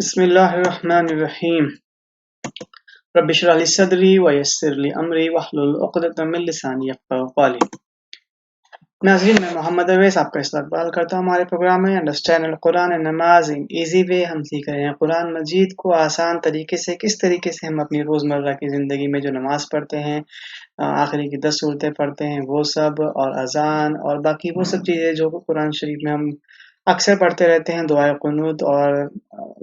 बिस्मिल्लाहिर्रहमानिर्रहीम। रब्बि इश्रह ली सदरी व यस्सिर ली अमरी वहलुल उक़दतम मिन लिसानी यफ़क़हू क़ौली। नाज़रीन, मैं मोहम्मद अवैस आपका इस्तकबाल करता हूँ हमारे प्रोग्राम में अंडरस्टैंड कुरान एंड नमाज इन इजी वे। हम सीख रहे हैं कुरान मजीद को आसान तरीके से, किस तरीके से हम अपनी रोज़मर्रा की ज़िंदगी में जो नमाज पढ़ते हैं, आखिरी की 10 सूरतें पढ़ते हैं वो सब, और अजान और बाकी वो सब चीज़ें जो कुरान शरीफ में हम अक्सर पढ़ते रहते हैं, दुआए कुनूत और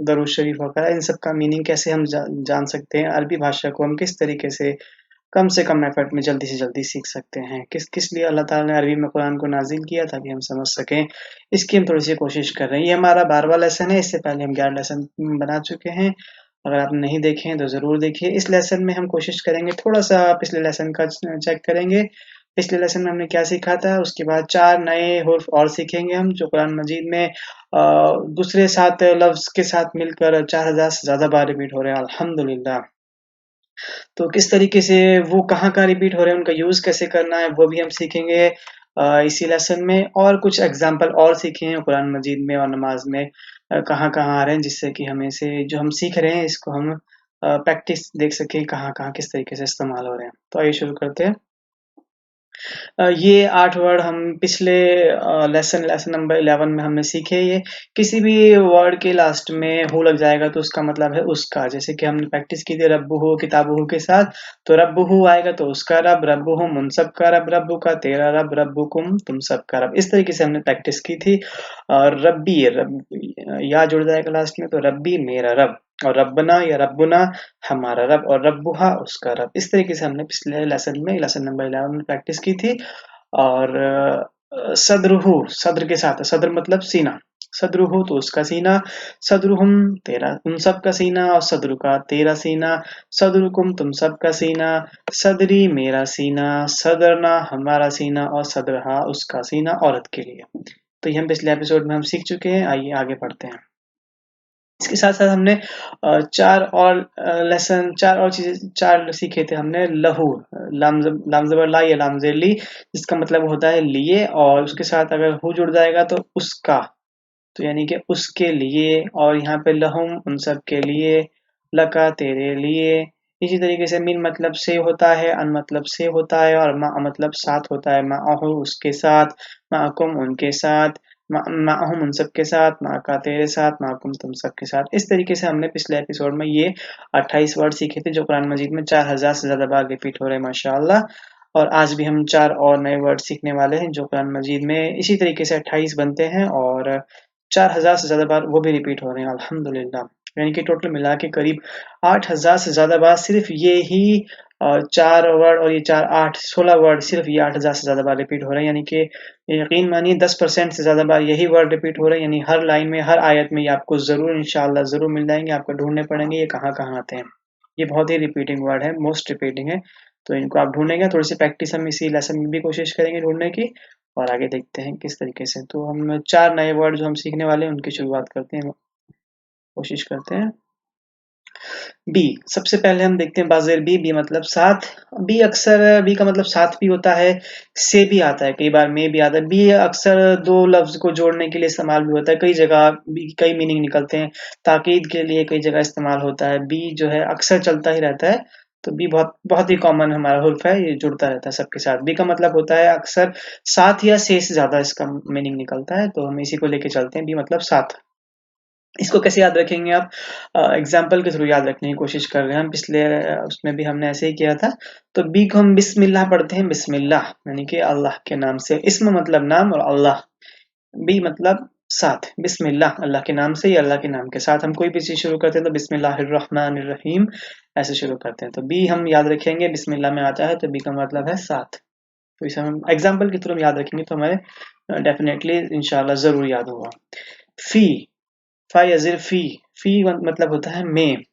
दरूद शरीफ वगैरह, इन सब का मीनिंग कैसे हम जान सकते हैं, अरबी भाषा को हम किस तरीके से कम एफर्ट में जल्दी से जल्दी सीख सकते हैं, किस लिए अल्लाह ताला ने अरबी में कुरान को नाजिल किया ताकि हम समझ सकें, इसकी हम थोड़ी सी कोशिश कर रहे हैं। ये हमारा 12वां लेसन है। इससे पहले हम 11 लेसन बना चुके हैं। अगर आपने नहीं देखे हैं तो ज़रूर देखिए। इस लेसन में हम कोशिश करेंगे थोड़ा सा पिछले लेसन का चेक करेंगे। पिछले लेसन में हमने क्या सीखा था, उसके बाद 4 नए हुर्फ और सीखेंगे हम, जो कुरान मजीद में दूसरे 7 लफ्ज़ के साथ मिलकर 4000 से ज़्यादा बार रिपीट हो रहे हैं, अल्हम्दुलिल्लाह। तो किस तरीके से वो कहाँ रिपीट हो रहे हैं, उनका यूज़ कैसे करना है, वो भी हम सीखेंगे इसी लेसन में। और कुछ एग्जाम्पल और सीखे हैं कुरान मजीद में और नमाज में कहाँ आ रहे हैं, जिससे कि हमें से जो हम सीख रहे हैं इसको हम प्रैक्टिस देख सकें कहाँ किस तरीके से इस्तेमाल हो रहे हैं। तो आइए शुरू करते हैं। ये 8 वर्ड हम पिछले लेसन नंबर 11 में हमने सीखे। ये किसी भी वर्ड के लास्ट में हु लग जाएगा तो उसका मतलब है उसका। जैसे कि हमने प्रैक्टिस की थी रब्बुहु किताबुहु के साथ, तो रब्बुहु आएगा तो उसका रब, रब्बुहुम उन सब का रब, रब्बु का तेरा रब, रब्बुकुम तुम सब का रब। इस तरीके से हमने प्रैक्टिस की थी। और रब्बी या जुड़ जाएगा लास्ट में, तो रब्बी मेरा रब, और रब्बना या रब्बुना हमारा रब, और रब्बुहा उसका रब। इस तरीके से हमने पिछले लेसन में लेसन नंबर 11 में प्रैक्टिस की थी। और सदरुहु सद्र के साथ, सद्र मतलब सीना, सदरुहु तो उसका सीना, सदरुहुम तेरा उन सब का सीना, और सदरु का तेरा सीना, सदरुकुम तुम सब का सीना, सदरी मेरा सीना, सदरना हमारा सीना, और सदरहा उसका सीना औरत के लिए। तो ये हम पिछले एपिसोड में हम सीख चुके हैं। आइए आगे पढ़ते हैं। इसके साथ साथ हमने 4 और चीजें 4 सीखे थे हमने। लहू, लाम ज़बर ला या लाम ज़ेर ली, जिसका मतलब होता है लिए, और उसके साथ अगर हु जुड़ जाएगा तो उसका, तो यानी कि उसके लिए। और यहाँ पे लहुम उन सब के लिए, लका तेरे लिए। इसी तरीके से मिन मतलब से होता है, अन मतलब से होता है, और मा मतलब साथ होता है। माअहु उसके साथ, माअकुम उनके साथ, माअहुम उन सब के साथ, माका तेरे साथ, माकुम तुम सब के साथ। इस तरीके से हमने पिछले एपिसोड में ये 28 वर्ड सीखे थे, जो कुरान मजीद में 4000 से ज्यादा बार रिपीट हो रहे हैं माशाअल्लाह। और आज भी हम 4 और नए वर्ड सीखने वाले हैं, जो कुरान मजीद में इसी तरीके से 28 बनते हैं, और 4000 से ज्यादा बार वो भी रिपीट हो रहे हैं अल्हम्दुलिल्लाह। यानी कि टोटल मिला के करीब 8000 से ज्यादा बार सिर्फ ये ही 4 वर्ड, और ये 4 8 16 वर्ड, सिर्फ ये 8000 से ज्यादा बार रिपीट हो रहे हैं। यानी कि यकीन मानिए 10% से ज्यादा बार यही वर्ड रिपीट हो रहे हैं। यानी हर लाइन में, हर आयत में ये आपको जरूर इंशाअल्लाह जरूर मिल जाएंगे। आपको ढूंढने पड़ेंगे ये कहाँ आते हैं। ये बहुत ही रिपीटिंग वर्ड है, मोस्ट रिपीटिंग है, तो इनको आप ढूंढेंगे। थोड़ी सी प्रैक्टिस हम इसी लेसन में भी कोशिश करेंगे ढूंढने की, और आगे देखते हैं किस तरीके से। तो हम 4 नए वर्ड जो हम सीखने वाले हैं उनकी शुरुआत करते हैं, कोशिश करते हैं। बी, सबसे पहले हम देखते हैं बाज़ेर बी मतलब साथ। बी अक्सर बी का मतलब साथ भी होता है, से भी आता है, कई बार में भी आता है। बी अक्सर 2 लफ्ज को जोड़ने के लिए इस्तेमाल भी होता है। कई जगह बी कई मीनिंग निकलते हैं। ताकीद के लिए कई जगह इस्तेमाल होता है। बी जो है अक्सर चलता ही रहता है। तो बी बहुत ही कॉमन हमारा हुर्फ है, ये जुड़ता रहता है सबके साथ। बी का मतलब होता है अक्सर साथ या से ज्यादा इसका मीनिंग निकलता है, तो हम इसी को लेके चलते हैं। बी मतलब साथ। इसको कैसे याद रखेंगे आप? एग्जाम्पल के थ्रू याद रखने की कोशिश कर रहे हैं हम। पिछले उसमें भी हमने ऐसे ही किया था। तो बी को हम बिस्मिल्लाह पढ़ते हैं, बिस्मिल्लाह यानी कि अल्लाह के नाम से। इस्म मतलब नाम, और अल्लाह, बी मतलब साथ। बिस्मिल्लाह अल्लाह के नाम से, या अल्लाह के नाम के साथ हम कोई भी चीज शुरू करते हैं तो बिस्मिल्लाहिर्रहमानिर्रहीम ऐसे शुरू करते हैं। तो बी हम याद रखेंगे, बिस्मिल्लाह में आता है तो बी का मतलब है साथ। तो इसे हम एग्जाम्पल के थ्रू याद रखेंगे तो हमारे डेफिनेटली इंशाल्लाह जरूर याद होगा। फी, फायजिर फी मतलब होता है में।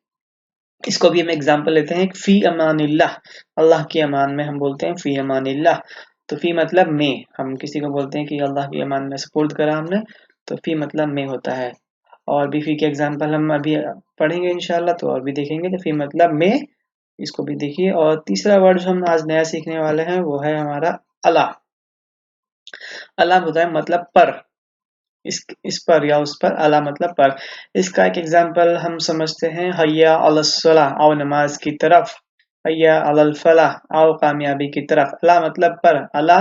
इसको भी हम एग्जांपल लेते हैं। फी अमानिल्लाह, अल्लाह की अमान में हम बोलते हैं फी अमानिल्लाह। तो फी मतलब में, हम किसी को बोलते हैं कि अल्लाह की अमान में सपोर्ट करा हमने, तो फी मतलब में होता है। और भी फी के एग्जांपल हम अभी पढ़ेंगे इंशाल्लाह, तो और भी देखेंगे। तो फी मतलब में, इसको भी देखिए। और तीसरा वर्ड जो हम आज नया सीखने वाले हैं वो है हमारा अला। अला होता है मतलब पर, इस पर या उस पर, अला मतलब पर। इसका एक एग्जांपल हम समझते हैं, हैया अलस सलाह, आओ नमाज की तरफ। हैया अलल फलाह, आओ कामयाबी की तरफ। अला मतलब पर, अला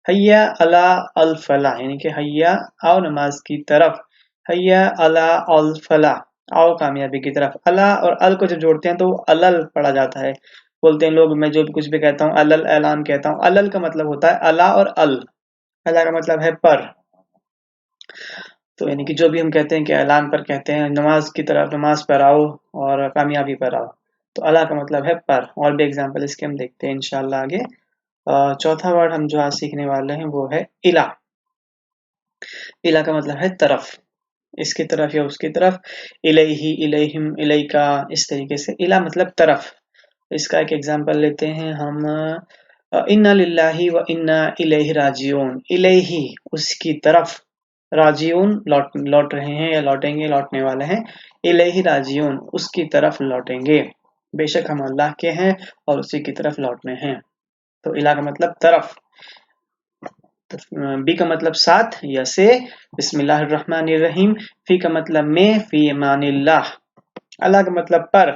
हैया अला अल फलाह, यानी कि हैया आओ नमाज की तरफ, हैया अला अल फलाह, आओ कामयाबी की तरफ। अला और अल को जब जोड़ते हैं तो अलल पढ़ा जाता है। बोलते हैं लोग, मैं जो भी कुछ भी कहता हूँ अलल ऐलान कहता हूँ। अलल का मतलब होता है अला और अल। अला का मतलब है पर, तो यानी कि जो भी हम कहते हैं कि ऐलान पर कहते हैं, नमाज की तरफ, नमाज पर आओ और कामयाबी पर आओ, तो अला का मतलब है पर। और भी एग्जांपल इसके हम देखते हैं इंशाल्लाह आगे। चौथा वर्ड हम जो आज सीखने वाले हैं वो है इला। इला का मतलब है तरफ, इसकी तरफ या उसकी तरफ। इलैहि, इलैहिम, इलैका, इस तरीके से इला मतलब तरफ। इसका एक एग्जांपल लेते हैं हम, इन्ना लिल्लाहि व इन्ना इलैहि राजिऊन। इलैहि उसकी तरफ, राजिऊन लौट रहे हैं या लौटेंगे, लौटने वाले हैं। इलैहि राजिऊन उसकी तरफ लौटेंगे, बेशक हम अल्लाह के हैं और उसी की तरफ लौटने हैं। तो इला का मतलब तरफ। बी का मतलब साथ या से, बिस्मिल्लाहिर्रहमानिर्रहीम। फी का मतलब में, फी अमानिल्लाह। अला का मतलब पर,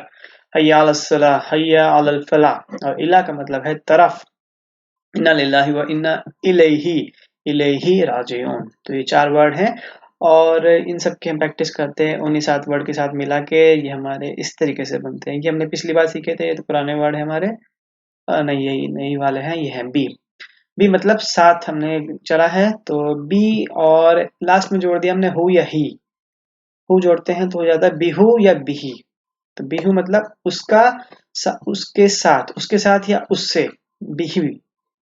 हैया अलस सलाह, हैया अलल फलाह। और इला का मतलब है तरफ, इन्ना लिल्लाहि व इन्ना इलैहि, इलैहि राजिऊन। तो ये 4 वर्ड हैं और इन सब की हम प्रैक्टिस करते हैं उन्हीं 7 वर्ड के साथ मिला के। ये हमारे इस तरीके से बनते हैं। ये हमने पिछली बार सीखे थे, ये तो पुराने वर्ड है हमारे। नहीं, यही नई वाले हैं, ये है बी। बी मतलब साथ हमने चला है, तो बी और लास्ट में जोड़ दिया हमने हु या ही। हु जोड़ते हैं तो हो जाता है बिहू या बिही। तो बिहू मतलब उसका, उसके साथ या उससे। बिहू,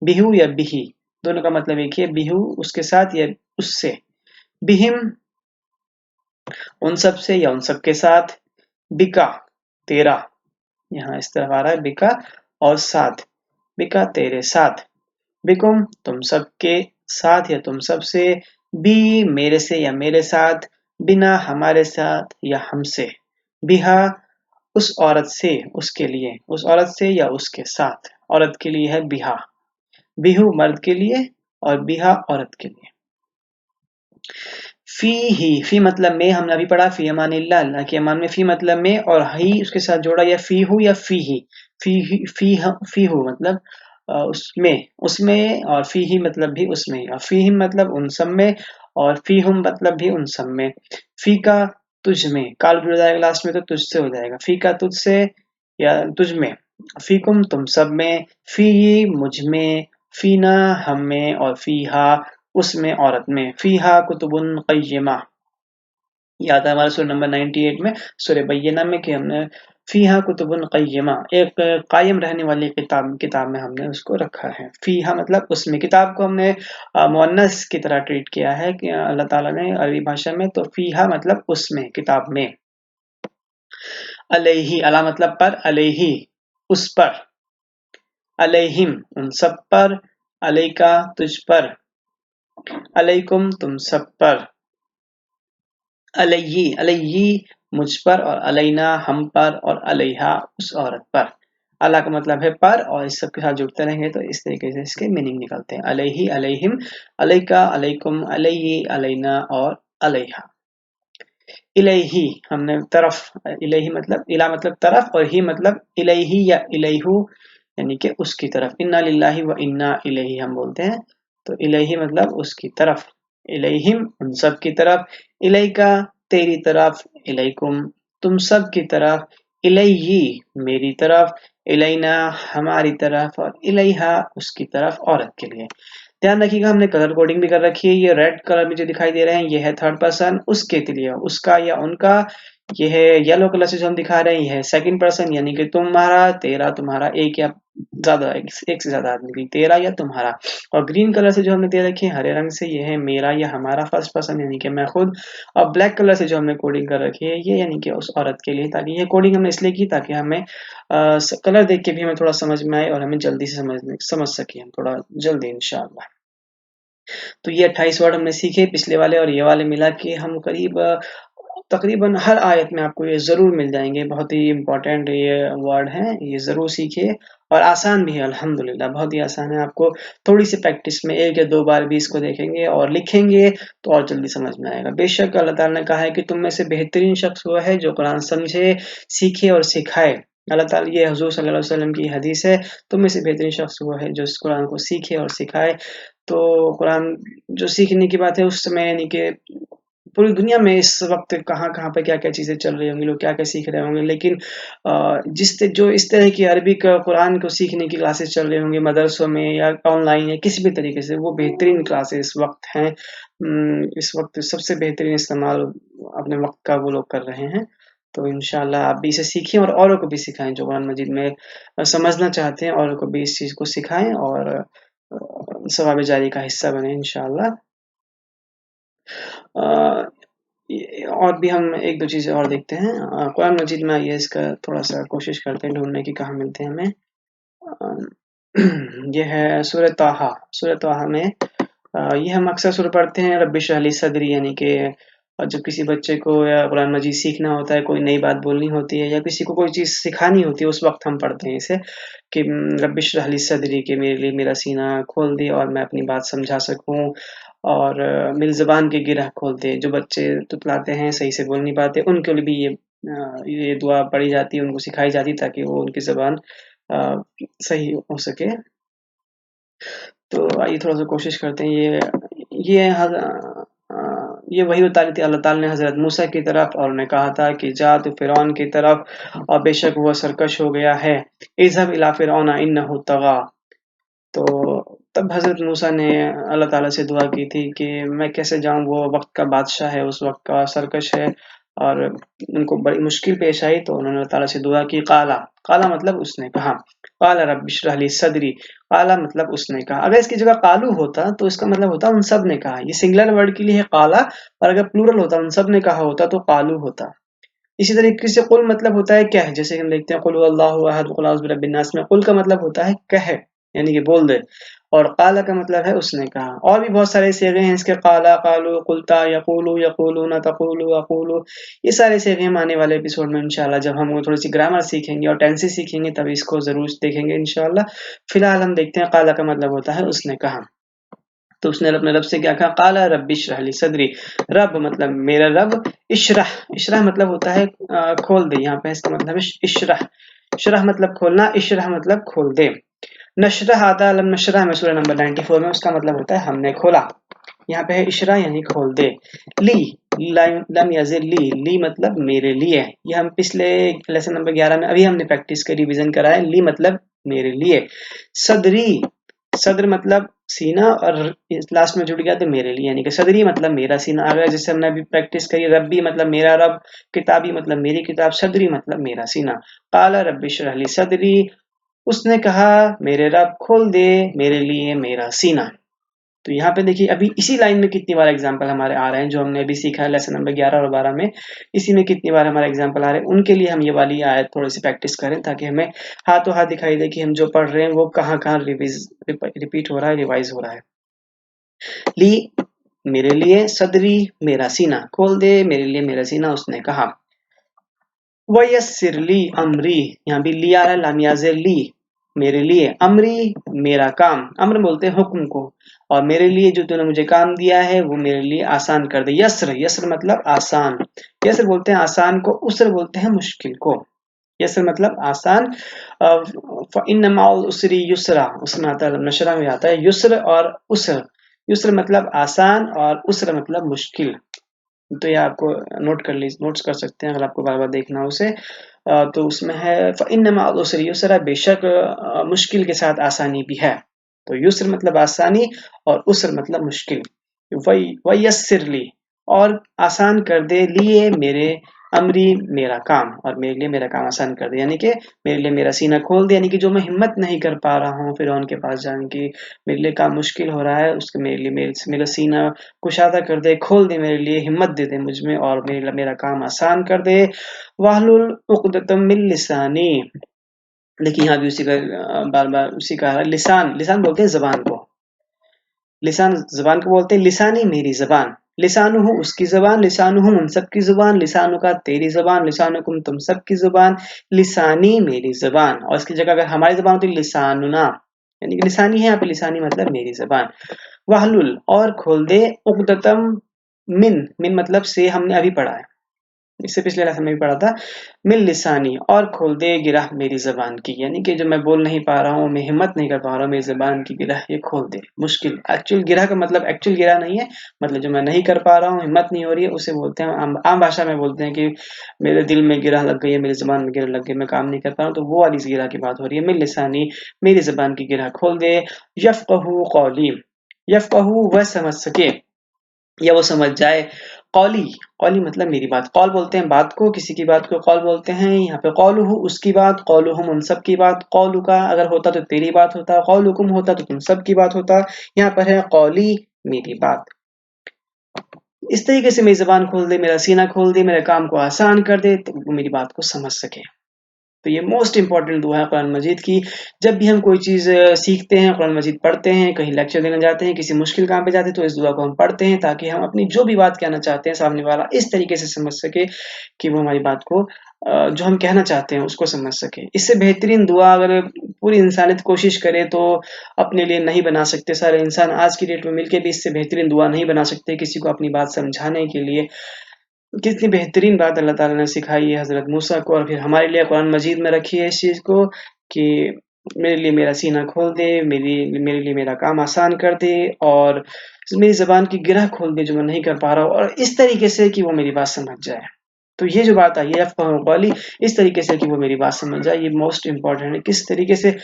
बिहू या बिही, दोनों का मतलब एक ही है। बिहू उसके साथ या उससे। बिहिम उन सब से या उन सब के साथ। बिका तेरा, यहाँ इस तरफ आ रहा है बिका और साथ, बिका तेरे साथ। बिकुम तुम सब के साथ या तुम सब से। बी मेरे से या मेरे साथ। बिना हमारे साथ या हमसे। बिहा उस औरत से, उसके लिए, उस औरत से या उसके साथ। औरत के लिए है बिहा। बिहू मर्द के लिए और बिहा औरत के लिए। फी ही, फी मतलब में, हमने अभी पढ़ा फी अमानिल्लाह, अल्लाह के अमान में। फी मतलब में और ही उसके साथ जोड़ा, या फी हु या फी ही। फी हु मतलब उसमें, उसमें, और फी ही मतलब भी उसमें, और फी ही मतलब उन सब में, और फी हुम मतलब भी उन सब में। फी का तुझ में, काल जुड़ जाएगा लास्ट में तो तुझसे हो जाएगा। फी का तुझ से या तुझ में। फीकुम तुम सब में। फी मुझ में। फीना हम में, और फीहा उसमें, औरत में। फीहा कुतुबुन क़य्यिमा, याद है हमारा सूरह नंबर 98 में, सूरह बय्यना में, कि हमने फीहा कुतुबुन क़य्यिमा, एक कायम रहने वाली किताब में हमने उसको रखा है। फीहा मतलब उसमें, किताब को हमने मुअन्नस की तरह ट्रीट किया है कि अल्लाह ताला ने अरबी भाषा में। तो फीहा मतलब उसमें, किताब में। अलैहि, अला मतलब पर, अलैहि उस पर। अलैहिम उन सब पर। अलैका तुझ पर। अलैकुम तुम सब पर। अलैहि, अलैहि मुझ पर, और अलैना हम पर, और अलैहा उस औरत पर। अला का मतलब है पर, और इस सब के साथ जुड़ते रहेंगे तो इस तरीके से इसके मीनिंग निकलते हैं। अलैहि, अलैहिम, अलैका, अलैकुम, अलैहि, अलैना और अलैहा। इलैहि हमने तरफ, इलैहि मतलब, इला मतलब तरफ, और ही मतलब इलैहि या इलैहु, यानी कि उसकी तरफ। इन्ना लिल्लाहि व इन्ना इलैहि हम बोलते हैं, तो इलैहि मतलब उसकी तरफ। इलैहिम उन सब की तरफ। इलैका तेरी तरफ। इलैकुम तुम सब की तरफ। इलैहि मेरी तरफ। इलैना हमारी तरफ, और इलैहा उसकी तरफ, औरत के लिए। ध्यान रखिएगा हमने कलर कोडिंग भी कर रखी है। ये रेड कलर में जो दिखाई दे रहे हैं ये है थर्ड पर्सन, उसके लिए, उसका या उनका। ये है येलो कलर से जो हम दिखा रहे हैं, ये है सेकंड पर्सन, यानी कि तुम्हारा, तेरा, तुम्हारा, एक या ज्यादा, एक से ज्यादा आदमी की, तेरा या तुम्हारा। और ग्रीन कलर से जो हमने दे रखी है हरे रंग से, ये है मेरा या हमारा फर्स्ट पर्सन, यानी कि मैं खुद। और ब्लैक कलर से जो हमने कोडिंग कर रखी है ये, यानी कि उस औरत के लिए। ताकि ये कोडिंग हमने इसलिए की ताकि हमें कलर देख के भी हमें थोड़ा समझ में आए और हमें जल्दी से समझ सके हम थोड़ा जल्दी इंशाअल्लाह। तो ये 28 वर्ड हमने सीखे पिछले वाले और ये वाले मिला के हम करीब तकरीबन हर आयत में आपको ये जरूर मिल जाएंगे। बहुत ही इंपॉर्टेंट ये वर्ड हैं, ये जरूर सीखिए اور آسان بھی ہے الحمدللہ، بہت ہی آسان ہے. آپ کو تھوڑی سی پریکٹس میں 1 یا 2 بار بھی اس کو دیکھیں گے اور لکھیں گے تو اور جلدی سمجھ میں آئے گا. بے شک اللہ تعالیٰ نے کہا ہے کہ تم میں سے بہترین شخص وہ ہے جو قرآن سمجھے، سیکھے اور سکھائے. اللہ تعالیٰ، یہ حضور صلی اللہ علیہ وسلم کی حدیث ہے، تم میں سے بہترین شخص وہ ہے جو اس قرآن کو سیکھے اور سکھائے. تو قرآن جو سیکھنے کی بات ہے اس میں یعنی کہ پوری دنیا میں اس وقت کہاں کہاں پہ کیا کیا چیزیں چل رہی ہوں گی، لوگ کیا کیا سیکھ رہے ہوں گے، لیکن جو اس طرح کی عربی کا قرآن کو سیکھنے کی کلاسز چل رہی ہوں گی مدرسوں میں یا آن لائن یا کسی بھی طریقے سے، وہ بہترین کلاسز اس وقت ہیں. اس وقت سب سے بہترین استعمال اپنے وقت کا وہ لوگ کر رہے ہیں. تو انشاءاللہ آپ بھی اسے سیکھیں اور اوروں کو بھی سکھائیں جو قرآن مجید میں سمجھنا چاہتے ہیں، اوروں کو بھی اس چیز کو سکھائیں اور ثواب جاری کا حصہ بنیں انشاءاللہ. اور بھی ہم 1-2 چیزیں اور دیکھتے ہیں. قرآن مجید میں آئیے اس کا تھوڑا سا کوشش کرتے ہیں ڈھونڈنے کی کہاں ملتے ہیں ہمیں. یہ ہے سورہ طٰہٰ. سورہ طٰہٰ میں یہ ہم اکثر سورہ پڑھتے ہیں رب اشرح لی صدری، یعنی کہ جب کسی بچے کو یا قرآن مجید سیکھنا ہوتا ہے، کوئی نئی بات بولنی ہوتی ہے یا کسی کو کوئی چیز سکھانی ہوتی ہے، اس وقت ہم پڑھتے ہیں اسے کہ رب اشرح لی صدری، کہ میرے لیے میرا سینہ کھول دے اور میں اپنی بات سمجھا سکوں اور میری زبان کے گرہ کھول دے. جو بچے تتلاتے ہیں، صحیح سے بول نہیں پاتے، ان کے لیے بھی یہ دعا پڑھی جاتی ہے، ان کو سکھائی جاتی تاکہ وہ ان کی زبان صحیح ہو سکے. تو آئیے تھوڑا سا کوشش کرتے ہیں. یہ وہی اتاری تھی اللہ تعالیٰ نے حضرت موسیٰ کی طرف، اور نے کہا تھا کہ جا تو فرعون کی طرف اور بے شک وہ سرکش ہو گیا ہے. اذهب الى فرعون انه طغى. تو تب حضرت موسیٰ نے اللہ تعالیٰ سے دعا کی تھی کہ میں کیسے جاؤں، وہ وقت کا بادشاہ ہے، اس وقت کا سرکش ہے اور ان کو بڑی مشکل پیش آئی. تو انہوں نے اللہ تعالیٰ سے دعا کی. قالا مطلب اس نے کہا، قال رب اشرح لی صدری. قالا مطلب اس نے کہا. اگر اس کی جگہ قالو ہوتا تو اس کا مطلب ہوتا ان سب نے کہا. یہ سنگولر ورڈ کے لیے ہے قالا، اور اگر پلورل ہوتا ان سب نے کہا ہوتا تو قالو ہوتا. اسی طریقے سے قل مطلب ہوتا ہے کہہ، جیسے ہم دیکھتے ہیں قل هو اللہ احد قل اعوذ برب الناس میں قل کا مطلب ہوتا ہے کہے، یعنی کہ بول دے، اور قالا کا مطلب ہے اس نے کہا. اور بھی بہت سارے صیغے ہیں اس کے، قالا، قالو، قلتا، یقولو، یقولون، تقولو، اقولو. یہ سارے صیغے ہم آنے والے ایپیسوڈ میں انشاءاللہ جب ہم تھوڑی سی گرامر سیکھیں گے اور ٹینسز سیکھیں گے تب اس کو ضرور دیکھیں گے انشاءاللہ. فی الحال ہم دیکھتے ہیں قالا کا مطلب ہوتا ہے اس نے کہا. تو اس نے اپنے رب سے کیا کہا؟ قال رب اشرح لی صدری. رب مطلب میرا رب، اشرح مطلب ہوتا ہے کھول دے. یہاں پہ اس کا مطلب ہے شرح مطلب کھولنا، اشرح مطلب کھول دے. نشرح آتا ہے لم نشرح میں سورہ نمبر 94 میں، اس کا مطلب ہوتا ہے ہم نے کھولا. یہاں پہ ہے اشرح یعنی کھول دے. لم یزل لی مطلب میرے لیے. یہ ہم پچھلے لیسن نمبر 11 میں ابھی ہم نے پریکٹس کی، ریویژن کرا ہے. لی مطلب میرے لیے. صدر مطلب سینہ، اور لاسٹ میں جڑ گیا تو میرے لیے، یعنی کہ صدری مطلب میرا سینہ. اگر جیسے ہم نے ابھی پریکٹس کری، ربی مطلب میرا رب، کتابی مطلب میری کتاب، صدری مطلب میرا سینہ. قال رب اشرح لی صدری. اس نے کہا میرے رب کھول دے میرے لیے میرا سینہ. تو یہاں پہ دیکھیے ابھی اسی لائن میں کتنی بار ایگزامپل ہمارے آ رہے ہیں جو ہم نے ابھی سیکھا ہے لیسن نمبر 11 اور 12 میں. اسی میں کتنی بار ہمارے ایگزامپل آ رہے ہیں، ان کے لیے ہم یہ والی آیت تھوڑی سی پریکٹس کریں تاکہ ہمیں ہاتھوں ہاتھ دکھائی دے کہ ہم جو پڑھ رہے ہیں وہ کہاں کہاں ریپیٹ ہو رہا ہے، ریوائز ہو رہا ہے. لی میرے لیے، صدری میرا سینہ، کھول دے میرے لیے میرا سینہ اس نے کہا. وَيَسِّرْ لِي امری. یہاں بھی لی آ رہا ہے، لامیاز لی میرے لیے، امری میرا کام. امر بولتے ہیں حکم کو، اور میرے لیے جو تو نے مجھے کام دیا ہے وہ میرے لیے آسان کر دے. یسر مطلب آسان. یسر بولتے ہیں آسان کو، اسر بولتے ہیں مشکل کو. یسر مطلب آسان. فَإِنَّ مَعَ الْعُسْرِ يُسْرًا. اس میں آتا ہے نشرہ میں آتا ہے یسر اور اسر. یسر مطلب آسان اور اسر مطلب مشکل. تو یہ آپ کو نوٹس کر سکتے ہیں اگر آپ کو بار بار دیکھنا ہو اسے. تو اس میں ہے فَإِنَّ مَعَ الْعُسْرِ يُسْرًا، بے شک مشکل کے ساتھ آسانی بھی ہے. تو یسر مطلب آسانی اور اسر مطلب مشکل. وَيَسِّرْ لِي، اور آسان کر دے، لیے میرے، امری میرا کام، اور میرے لیے میرا کام آسان کر دے، یعنی کہ میرے لیے میرا سینہ کھول دے. یعنی کہ جو میں ہمت نہیں کر پا رہا ہوں فرعون کے پاس جانے کی، میرے لیے کام مشکل ہو رہا ہے، اس کے میرے لیے میرا سینہ کشادہ کر دے، کھول دے میرے لیے، ہمت دے دے مجھ میں اور میرا کام آسان کر دے. وَاحْلُلْ عُقْدَةً مِّن لِّسَانِي. دیکھیے یہاں بھی اسی کا بار بار اسی کا لسان بولتے ہیں زبان کو. लिसान जबान को बोलते हैं, लिसानी मेरी जबान, लिसानुहु उसकी जबान, लिसानुहुम उन सब की जुबान, लिसानुका तेरी जबान, लिसानुकुम तुम सब की जुबान, लिसानी मेरी जबान। और इसकी जगह अगर हमारी जबान होती लिसानुना, यानी कि लिसानी है यहाँ पे, लिसानी मतलब मेरी जबान। वाहलुल और खोल दे, उक़दतम मिन, मिन मतलब से, हमने अभी पढ़ा है, इससे पिछले लेसन में भी पढ़ा था, मिल लिसानी और खोल दे गिरह मेरी जबान की, यानी कि जो मैं बोल नहीं पा रहा हूँ, मैं हिम्मत नहीं कर पा रहा हूँ, मेरी जबान की गिरह ये खोल दे। मुश्किल, एक्चुअल गिरह का मतलब एक्चुअल गिरह नहीं है, मतलब जो मैं नहीं कर पा रहा हूँ, हिम्मत नहीं हो रही है, उसे बोलते हैं आम भाषा में बोलते हैं कि मेरे दिल में गिरह लग गई है, मेरी जबान में गिरह लग गई, मैं काम नहीं कर पा रहा हूँ, तो वो वाली गिरह की बात हो रही है। मिल लिसानी मेरी जबान की गिरह खोल दे, यफ़क़हू क़ौली, यफ़क़हू वह समझ सके या वो समझ जाए, कौली, कौली मतलब मेरी बात, कौल बोलते हैं बात को, किसी की बात को कौल बोलते हैं। यहाँ पे कौलुहु उसकी बात, कौलुहुम उन सब की बात, कौलु का अगर होता तो तेरी बात होता, कौलुकुम होता तो तुम सब की बात होता, यहाँ पर है कौली मेरी बात। इस तरीके से मेरी जबान खोल दे, मेरा सीना खोल दे, मेरे काम को आसान कर दे, तो वो मेरी बात को समझ सके। तो ये मोस्ट इंपॉर्टेंट दुआ है कुरान मजीद की। जब भी हम कोई चीज़ सीखते हैं, कुरान मजीद पढ़ते हैं, कहीं लेक्चर देने जाते हैं, किसी मुश्किल काम पे जाते हैं, तो इस दुआ को हम पढ़ते हैं ताकि हम अपनी जो भी बात कहना चाहते हैं, सामने वाला इस तरीके से समझ सके कि वो हमारी बात को जो हम कहना चाहते हैं उसको समझ सके। इससे बेहतरीन दुआ अगर पूरी इंसानियत कोशिश करे तो अपने लिए नहीं बना सकते। सारे इंसान आज की डेट में मिलके भी इससे बेहतरीन दुआ नहीं बना सकते किसी को अपनी बात समझाने के लिए। कितनी बेहतरीन बात अल्लाह ताला ने सिखाई है हज़रत मूसा को, और फिर हमारे लिए कुरान मजीद में रखी है इस चीज़ को कि मेरे लिए मेरा सीना खोल दे, मेरे लिए मेरा काम आसान कर दे, और मेरी ज़बान की गिरह खोल दे जो मैं नहीं कर पा रहा हूँ, और इस तरीके से कि वो मेरी बात समझ जाए। तो ये जो बात आई है यफ़क़हू क़ौली, इस तरीके से कि वो मेरी बात समझ जाए, ये मोस्ट इम्पोर्टेंट है। किस तरीके से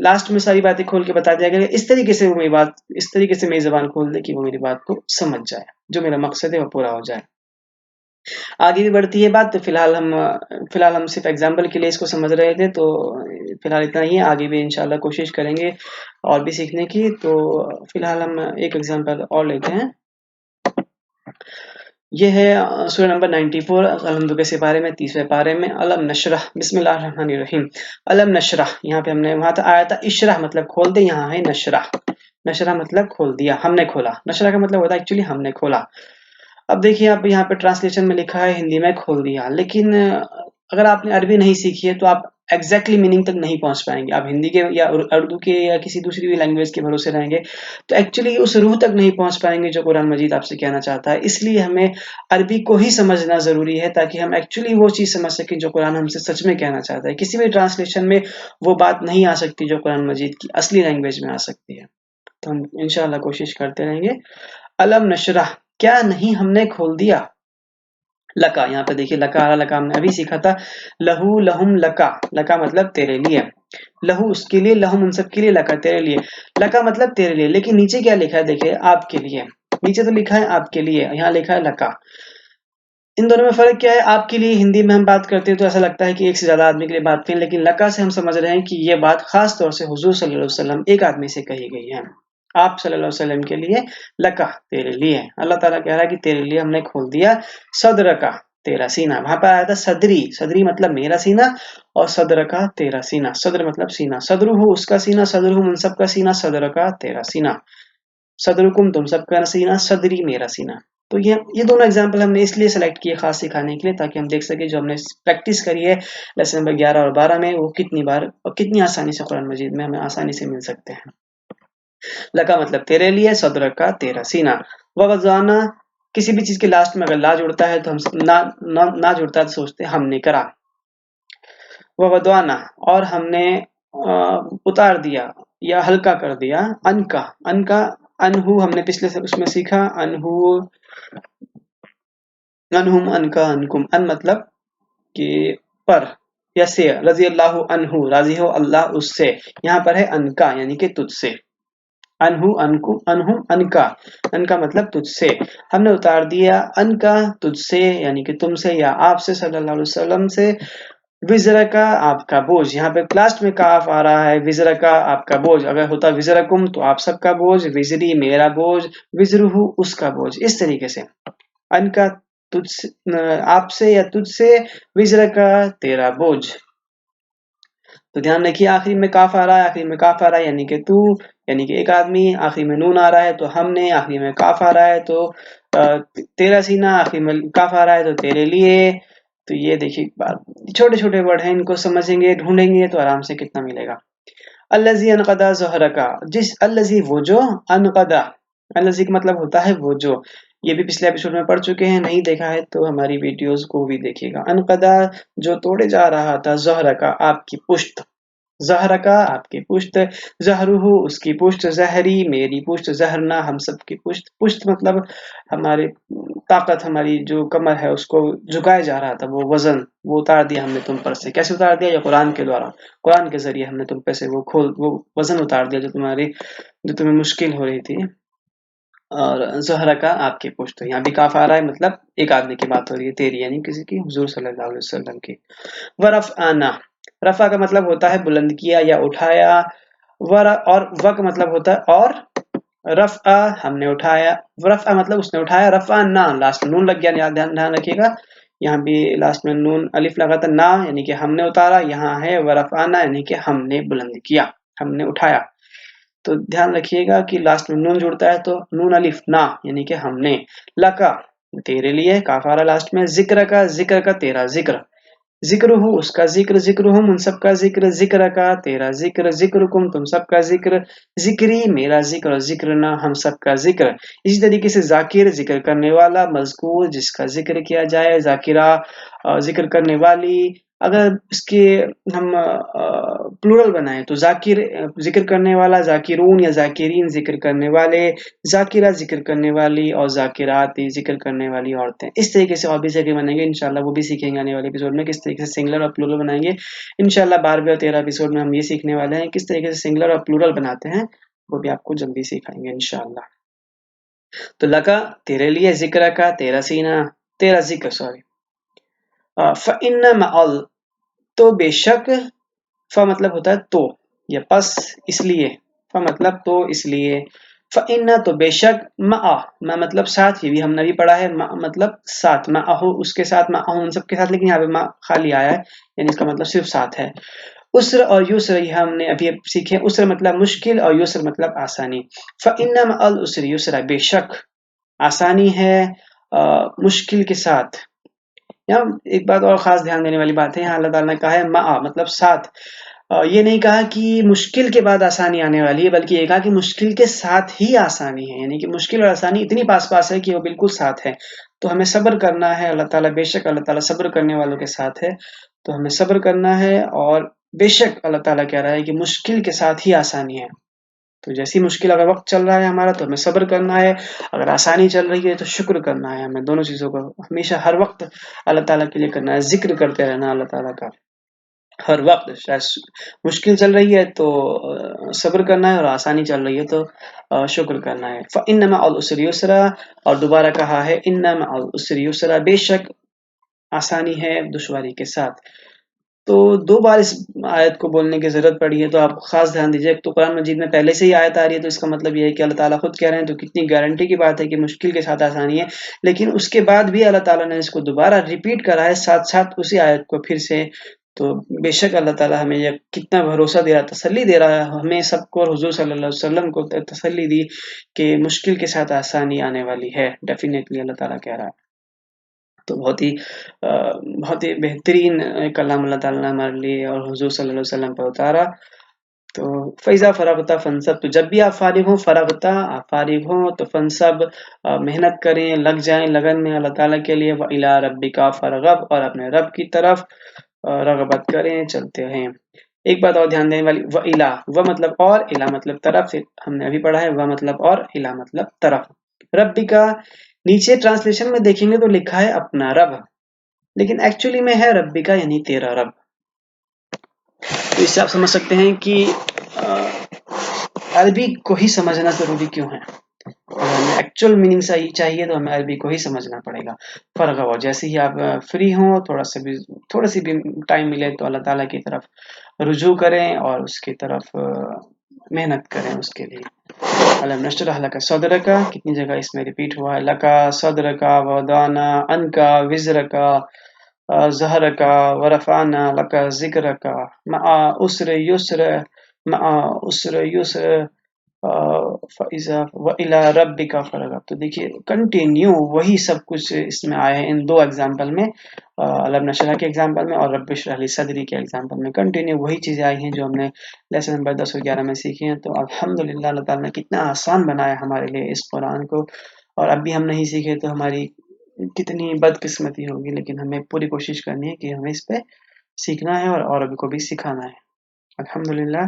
लास्ट में सारी बातें खोल के बता दिया गया, इस तरीके से वो मेरी बात, इस तरीके से मेरी ज़बान खोल दे कि वो मेरी बात को समझ जाए, जो मेरा मकसद है वो पूरा हो जाए। आगे भी बढ़ती है बात, तो फिलहाल हम सिर्फ एग्जाम्पल के लिए इसको समझ रहे थे, तो फिलहाल इतना ही है। आगे भी इंशाल्लाह कोशिश करेंगे और भी सीखने की। तो फिलहाल हम एक एग्जाम्पल और लेते हैं। ये है सूरह नंबर 94 अल-हम्द के बारे में, 30वें पारे में, अलम नशरह, बिस्मिल्लाहिर्रहमानिर्रहीम। अलम नशरह, यहाँ पे हमने वहां था आया था इशरह मतलब खोल दे, यहाँ है नशरह, नशरह मतलब खोल दिया, हमने खोला। नशरह का मतलब होता है एक्चुअली हमने खोला। अब देखिए आप यहाँ पे ट्रांसलेशन में लिखा है हिंदी में खोल दिया, लेकिन अगर आपने अरबी नहीं सीखी है तो आप एग्जैक्टली मीनिंग तक नहीं पहुंच पाएंगे। आप हिंदी के या उर्दू के या किसी दूसरी भी लैंग्वेज के भरोसे रहेंगे तो एक्चुअली उस रूह तक नहीं पहुंच पाएंगे जो कुरान मजीद आपसे कहना चाहता है। इसलिए हमें अरबी को ही समझना जरूरी है ताकि हम एक्चुअली वो चीज समझ सकें जो कुरान हमसे सच में कहना चाहता है। किसी भी ट्रांसलेशन में वो बात नहीं आ सकती जो कुरान मजीद की असली लैंग्वेज में आ सकती है। तो हम इंशाअल्लाह कोशिश करते रहेंगे। अलम नशरह, क्या नहीं हमने खोल दिया। लका, यहाँ पे देखिए लका हमने अभी सीखा था। लहू लहुम लका, लका मतलब तेरे लिए, लहू उसके लिए, लहुम उन सब के लिए, लका तेरे लिए। लका मतलब तेरे लिए, लेकिन नीचे क्या लिखा है देखिए, आपके लिए। नीचे तो लिखा है आपके लिए, यहाँ लिखा है लका। इन दोनों में फर्क क्या है? आपके लिए हिंदी में हम बात करते हैं तो ऐसा लगता है कि एक से ज्यादा आदमी के लिए बात करें, लेकिन लका से हम समझ रहे हैं कि ये बात खास तौर से हुजूर सल्लल्लाहु अलैहि वसल्लम एक आदमी से कही गई है। आप सल्लल्लाहु अलैहि वसल्लम के लिए, लका तेरे लिए। अल्लाह ताला कह रहा है कि तेरे लिए हमने खोल दिया सदर का, तेरा सीना। वहां पर आया था सदरी, सदरी मतलब मेरा सीना, और सदर का तेरा सीना। सदर मतलब सीना, सदरु हो उसका सीना, सदरु उन सबका सीना, सदर का तेरा सीना, सदरुकुम तुम सबका सीना, सदरी मेरा सीना। तो ये दोनों एग्जाम्पल हमने इसलिए सेलेक्ट किए खास सिखाने के लिए ताकि हम देख सके जो हमने प्रैक्टिस करी है लेसन नंबर 11 और 12 में वो कितनी बार और कितनी आसानी से कुरान मजीद में हमें आसानी से मिल सकते हैं। लका मतलब तेरे लिए, सदर का तेरा सीना। वज़ाना, किसी भी चीज के लास्ट में अगर ला जुड़ता है तो हम ना जुड़ता है तो सोचते हैं हमने करा। वदवाना, और हमने उतार दिया या हल्का कर दिया। अनका अनहु हमने पिछले से उसमें सीखा, अनहु अनहुम अनका अनकुम। अन मतलब कि पर या से, रजी अल्लाह अनहु, राजी हो अल्लाह उससे। यहाँ पर है अनका यानी कि तुझसे। अनहु अनकुम अनहुम अनका, अनका मतलब तुझसे। हमने उतार दिया अनका तुझसे यानी कि तुमसे या आपसे सल्लल्लाहु अलैहि वसल्लम से। विजरा का आपका बोझ, यहाँ पे लास्ट में काफ आ रहा है। विजरा का आपका बोझ, अगर होता विजरकुम तो आप सबका बोझ, विजरी मेरा बोझ, विजरुहु उसका बोझ। इस तरीके से अनका तुझसे, आपसे या तुझसे, विजरा का तेरा बोझ। तो ध्यान रखिए आखिरी में काफ आ रहा है, आखिरी में काफ आ रहा है यानी कि तू, यानी कि एक आदमी, आखिरी में नून आ रहा है तो हमने, आखिरी में काफ आ रहा है तो तेरा सीना, आखिरी में काफ आ रहा है तो तेरे लिए। तो ये देखिए छोटे छोटे वर्ड हैं, इनको समझेंगे ढूंढेंगे तो आराम से कितना मिलेगा। अल्लज़ी अनक़दा ज़हरका, जिस अल्लज़ी वो जो, अनक़दा अल्लज़ी का मतलब होता है वो जो, ये भी पिछले एपिसोड में पढ़ चुके हैं, नहीं देखा है तो हमारी वीडियोस को भी देखिएगा। अनक़दा जो तोड़े जा रहा था, ज़हरका आपकी पुश्त, ज़हरका आपकी पुश्त, ज़हरुहु उसकी पुश्त, ज़हरी मेरी पुश्त, ज़हरना हम सब की पुश्त। पुश्त मतलब हमारी ताकत, हमारी जो कमर है उसको झुकाया जा रहा था, वो वजन वो उतार दिया हमने तुम पर से। कैसे उतार दिया? या कुरान के द्वारा, कुरान के जरिए हमने तुम पे से वो वजन उतार दिया जो तुम्हें मुश्किल हो रही थी। और ज़हरा का आपकी पुश्त, यहाँ भी काफ आ रहा है, मतलब एक आदमी की बात हो रही है, तेरी यानी किसी की, हुजूर सल्लल्लाहु अलैहि वसल्लम की। वरफ़अना, रफ़ा का मतलब होता है बुलंद किया या उठाया, और व का मतलब होता है और, रफ़अ हमने उठाया, रफ़अ मतलब उसने उठाया, रफ़अना लास्ट में नून लग गया, ध्यान रखिएगा, यहाँ भी लास्ट में नून अलिफ लगा था, ना यानी कि हमने उतारा, यहाँ है वरफ़अना यानी कि हमने बुलंद किया, हमने उठाया। तो ध्यान रखिएगा कि लास्ट में नून जुड़ता है तो नून अलिफ ना यानी कि हमने, लका तेरे लिए, काफारा लास्ट में, जिक्र का तेरा जिक्र, जिक्रुहु उसका जिक्र, जिक्रुहुम उन सबका जिक्र, जिक्र का तेरा जिक्र, जिक्रुकुम तुम सबका जिक्र, जिक्री मेरा जिक्र, जिक्रना हम सबका जिक्र। इसी तरीके से जाकिर जिक्र करने वाला, मजकूर जिसका जिक्र किया जाए, जाकिरा जिक्र करने वाली। अगर इसके हम प्लूरल बनाएं तो जाकिर जिक्र करने वाला, जाकिरून या जाकिरीन जिक्र करने वाले, जाकिरा जिक्र करने वाली, और जाकिरात जिक्र करने वाली औरतें। इस तरीके से और भी जगह बनेंगे इंशाल्लाह, वो भी सीखेंगे आने वाले एपिसोड में किस तरीके से सिंगुलर और प्लूरल बनाएंगे। इंशाल्लाह 12वें और 13 एपिसोड में हम ये सीखने वाले हैं किस तरीके से सिंगुलर और प्लूरल बनाते हैं, वो भी आपको जल्दी सिखाएंगे इंशाल्लाह। तो लका तेरे लिए, जिक्र का तेरा सीना, तेरा जिक्र सॉरी, फ़इन्न मअल तो बेशक, फ मतलब होता है तो, या बस इसलिए, फ मतलब तो इसलिए, फ़इन्ना तो बेशक, मा मतलब साथ, ये भी हमने भी पढ़ा है, मा मतलब साथ, माअहु उसके साथ, माअहु उन सबके साथ, लेकिन यहाँ पे मा खाली आया है यानी इसका मतलब सिर्फ साथ है। उसर और युसर ये हमने अभी सीखे, उसर मतलब मुश्किल और युसर मतलब आसानी। फ़इन्ना मअल उसर युसरा बेशक आसानी है मुश्किल के साथ। यहाँ एक बात और खास ध्यान देने वाली बात है, यहाँ अल्लाह ताला ने कहा है मा मतलब साथ, ये नहीं कहा कि मुश्किल के बाद आसानी आने वाली है, बल्कि ये कहा कि मुश्किल के साथ ही आसानी है, यानी कि मुश्किल और आसानी इतनी पास पास है कि वो बिल्कुल साथ है। तो हमें सब्र करना है, अल्लाह ताला बेशक अल्लाह ताला सब्र करने वालों के साथ है, तो हमें सब्र करना है, और बेशक अल्लाह ताला कह रहा है कि मुश्किल के साथ ही आसानी है। तो जैसी मुश्किल अगर वक्त चल रहा है हमारा तो हमें सब्र करना है, अगर आसानी चल रही है तो शुक्र करना है, हमें दोनों चीजों को हमेशा हर वक्त अल्लाह ताला के लिए करना है, जिक्र करते रहना अल्लाह ताला का हर वक्त। शायद मुश्किल चल रही है तो सब्र करना है, और आसानी चल रही है तो शुक्र करना है। फ़इन्न मअल उसरि युसरा, और दोबारा कहा है इन्न मअल उसरि युसरा, बेशक आसानी है दुश्वारी के साथ। तो 2 बार इस आयत को बोलने की ज़रूरत पड़ी है, तो आप ख़ास ध्यान दीजिए। एक तो कुरान मजीद में पहले से ही आयत आ रही है, तो इसका मतलब ये है कि अल्लाह ताला खुद कह रहे हैं, तो कितनी गारंटी की बात है कि मुश्किल के साथ आसानी है। लेकिन उसके बाद भी अल्लाह ताला ने इसको दोबारा रिपीट करा है, साथ-साथ उसी आयत को फिर से। तो बेशक अल्लाह ताला हमें ये कितना भरोसा दे रहा है, तसल्ली दे रहा है, हमें सबको और हुज़ूर सल्लल्लाहु अलैहि वसल्लम को तसल्ली दी कि मुश्किल के साथ आसानी आने वाली है। डेफ़िनेटली अल्लाह ताला कह रहा है। तो बहुत ही बेहतरीन कलाम अल्लाह ताला ने हमारे लिए और हुज़ूर सल्लल्लाहु अलैहि वसल्लम पे उतारा। तो फ़इज़ा फ़रग़ता फ़ंसब, तो जब भी आप फ़ारिग़ हो, फ़रग़ता आप फ़ारिग़ हो तो फ़ंसब मेहनत करें, लग जाएं लगन में अल्लाह ताला के लिए, व इला रब्बिका फ़रग़ब और अपने रब की तरफ रग़बत करें, चलते हैं। एक बात और ध्यान देने वाली, व इला, व मतलब और, इला मतलब तरफ, हमने अभी पढ़ा है, व मतलब और, इला मतलब तरफ। रब्बिका नीचे ट्रांसलेशन में देखेंगे तो लिखा है अपना रब, लेकिन एक्चुअली में है रब्बिका यानी तेरा रब। तो इससे आप समझ सकते हैं कि अरबी को ही समझना जरूरी क्यों है। अगर हमें एक्चुअल मीनिंग सही चाहिए तो हमें अरबी को ही समझना पड़ेगा। फर्क हो, जैसे ही आप फ्री हो, थोड़ा सी भी टाइम मिले तो अल्लाह ताला की तरफ रुजू करें और उसकी तरफ मेहनत करें उसके लिए। अलम नशरह लका सदरका, कितनी जगह इसमें रिपीट हुआ है, लका सदरका, वदाना अनका विज़रका, ظہرکا ورفعنا لکا ذکرکا مع عسر یسر مع عسر یسر فَإِذَا وَإِلَى رَبِّكَ فَارْغَب۔ تو دیکھیے کنٹینیو وہی سب کچھ اس میں آئے ہیں ان دو ایگزامپل میں، علم نشرح کے ایگزامپل میں اور رب اشرح لی صدری کے ایگزامپل میں، کنٹینیو وہی چیزیں آئی ہیں جو ہم نے لیسن نمبر 10 اور 11 میں سیکھی ہیں۔ تو الحمدللہ اللہ تعالیٰ نے کتنا آسان بنایا ہمارے لیے اس قرآن کو، اور اب بھی ہم نہیں سیکھے تو ہماری کتنی بدقسمتی ہوگی، لیکن ہمیں پوری کوشش کرنی ہے کہ ہمیں اس پہ سیکھنا ہے اور عربی کو بھی سکھانا ہے الحمدللہ۔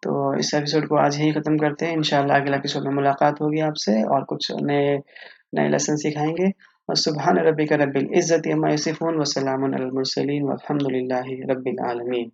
تو اس ایپیسوڈ کو آج ہی ختم کرتے ہیں، انشاءاللہ اگلا ایپیسوڈ میں ملاقات ہوگی آپ سے اور کچھ نئے لیسن سکھائیں گے۔ سبحان ربک رب العزت عما یصفون وسلام علی المرسلین والحمد للہ رب العالمین۔